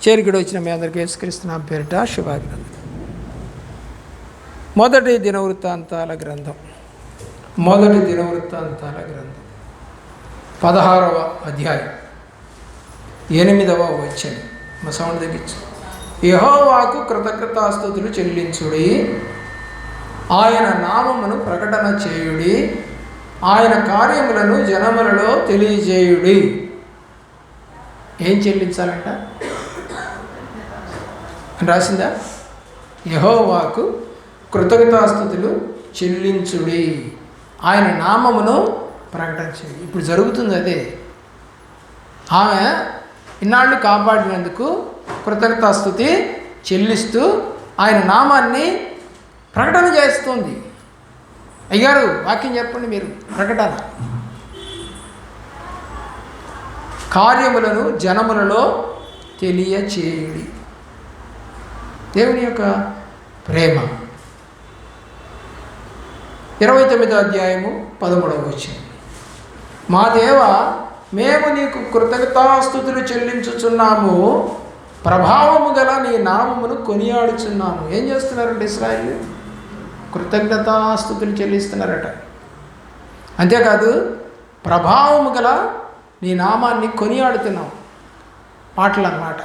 చేరికడు వచ్చిన మీ అందరికీ యేసుక్రీస్తు పేరిట శుభాభినందనలు. మొదటి దినవృత్తాంతాల గ్రంథం 16వ అధ్యాయం 8వ వచనం. మా సౌండ్ తగ్గించు. యెహోవాకు కృతజ్ఞతాస్తుతులు చెల్లించుడి, ఆయన నామమును ప్రకటన చేయుడి, ఆయన కార్యములను జనములలో తెలియజేయుడి. ఏం చెల్లించాలంట అని రాసిందా? యెహోవాకు కృతజ్ఞతాస్తుతులు చెల్లించుడి, ఆయన నామమును ప్రకటన చేయుడి. ఇప్పుడు జరుగుతుంది అదే. ఆమె ఇన్నాళ్ళు కాపాడినందుకు కృతజ్ఞతాస్తుతి చెల్లిస్తూ ఆయన నామాన్ని ప్రకటన చేస్తుంది. అయ్యారు వాక్యం చెప్పండి మీరు. ప్రకటన కార్యములను జనములలో తెలియచేయుడి. దేవుని యొక్క ప్రేమ. 29వ అధ్యాయము 13వ వచనం. మా దేవ, మేము నీకు కృతజ్ఞతాస్తుతులు చెల్లించుచున్నాము, ప్రభావము గల నీ నామమును కొనియాడుచున్నాము. ఏం చేస్తున్నారంటే ఇశ్రాయేలు? కృతజ్ఞతాస్తుతులు చెల్లిస్తున్నారట. అంతేకాదు ప్రభావము గల నీ నామాన్ని కొనియాడుతున్నాం. పాటలు అన్నమాట.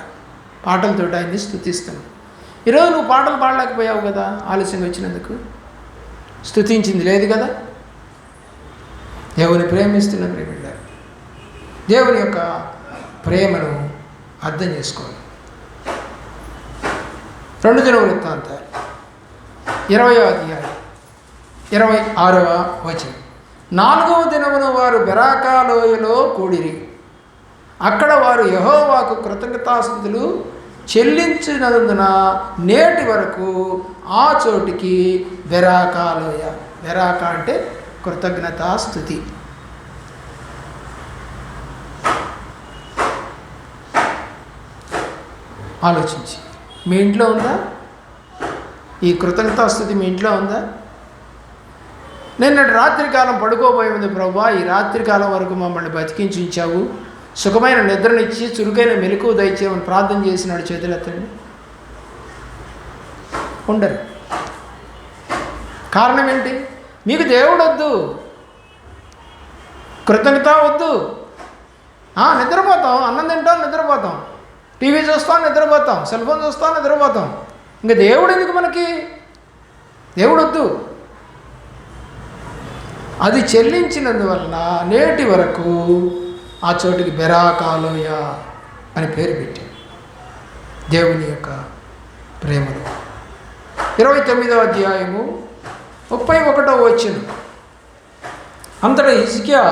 పాటలతో ఆయన్ని స్తుతిస్తున్నాం. ఈరోజు నువ్వు పాటలు పాడలేకపోయావు కదా, ఆలస్యంగా వచ్చినందుకు. స్తుతించింది లేదు కదా. దేవుని ప్రేమిస్తున్న ప్రేమిళ్ళ దేవుని యొక్క ప్రేమను అర్థం చేసుకోవాలి. 2 దినవృత్తాంతాలు 20వ అధ్యాయం 26వ వచనం. 4వ దినమున వారు బెరాకా లోయలో కూడిరి. అక్కడ వారు యెహోవాకు కృతజ్ఞతాస్తుతులు చెల్లించినందున నేటి వరకు ఆ చోటికి బెరాకా లోయ. బెరాకా అంటే కృతజ్ఞతాస్తుతి. ఆలోచించి, మీ ఇంట్లో ఉందా ఈ కృతజ్ఞతాస్తుతి? మీ ఇంట్లో ఉందా? నిన్నటి రాత్రికాలం పడుకోబోయే ఉంది ప్రభువా, ఈ రాత్రికాలం వరకు మమ్మల్ని బతికించి ఉంచావు, సుఖమైన నిద్రనిచ్చి చురుకైన మెలకువ దయచేయమని ప్రార్థన చేసినాడు. చేతులెత్తండి. ఉండరు. కారణం ఏంటి? మీకు దేవుడు వద్దు, కృతజ్ఞత వద్దు. నిద్రపోతాం, అన్నం తింటాం, నిద్రపోతాం, టీవీ చూస్తాం, నిద్రపోతాం, సెల్ ఫోన్ చూస్తాం, నిద్రపోతాం. ఇంకా దేవుడు ఎందుకు మనకి? దేవుడు వద్దు. అది చెల్లించినందువలన నేటి వరకు ఆ చోటికి బెరాకాలోయ అని పేరు పెట్టి దేవుని యొక్క ప్రేమలో. 29వ అధ్యాయము 31వ వచనం. అంతటా హిజ్కియా,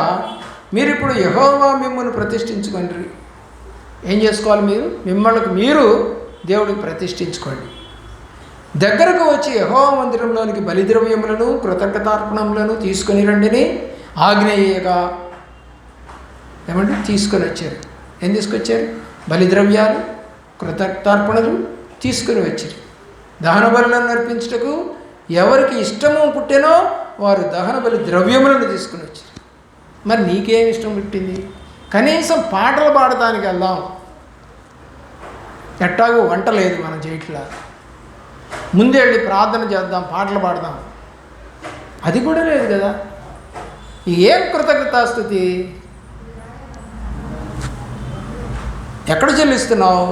మీరిప్పుడు యెహోవా మిమ్మల్ని ప్రతిష్ఠించుకోండి. ఏం చేసుకోవాలి? మిమ్మల్ని మీరు దేవుడికి ప్రతిష్ఠించుకోండి. దగ్గరకు వచ్చి యెహోవా మందిరంలోనికి బలిద్రవ్యములను కృతజ్ఞతార్పణములను తీసుకొని రండిని ఆజ్ఞేయగా తీసుకొని వచ్చారు. ఏం తీసుకొచ్చారు? బలిద్రవ్యాలు, కృతజ్ఞతార్పణలు తీసుకొని వచ్చారు. దహన బలులను అర్పించుటకు ఎవరికి ఇష్టము పుట్టేనో వారు దహన బలి ద్రవ్యములను తీసుకుని వచ్చారు. మరి నీకేం ఇష్టం పుట్టింది? కనీసం పాటలు పాడటానికి వెళ్దాం. ఎట్టాగో వంట లేదు మనం చేయట్లా, ముందే వెళ్ళి ప్రార్థన చేద్దాం, పాటలు పాడదాం. అది కూడా లేదు కదా. ఏం కృతజ్ఞతాస్తుతి? ఎక్కడ చెల్లిస్తున్నావు?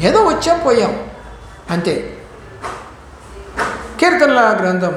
ఏదో వచ్చాం పోయాం అంతే. కీర్తనల గ్రంథం